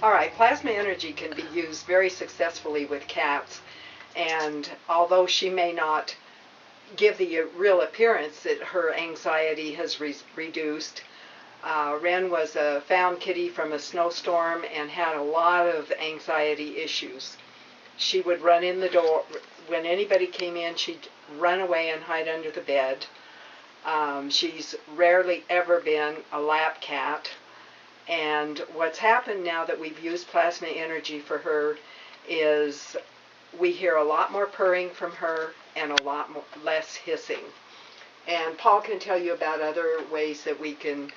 All right, plasma energy can be used very successfully with cats, and although she may not give the real appearance that her anxiety has reduced, Wren was a found kitty from a snowstorm and had a lot of anxiety issues. She would run in the door. When anybody came in, she'd run away and hide under the bed. She's rarely ever been a lap cat. And what's happened now that we've used plasma energy for her is we hear a lot more purring from her and a lot less hissing. And Paul can tell you about other ways that we can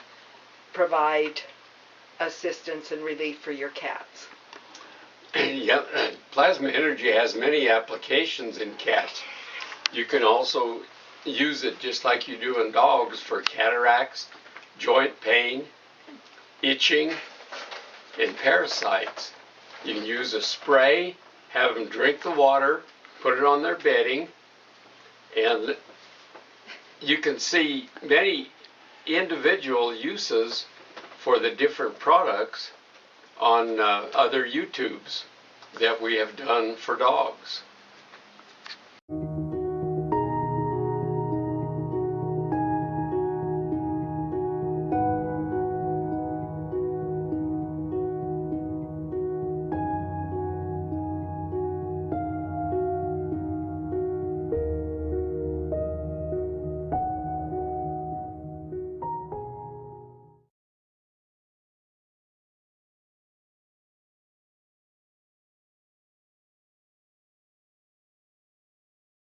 provide assistance and relief for your cats. Yep, plasma energy has many applications in cats. You can also use it just like you do in dogs for cataracts, joint pain, itching, and parasites. You can use a spray, have them drink the water, put it on their bedding, and you can see many individual uses for the different products on other YouTubes that we have done for dogs.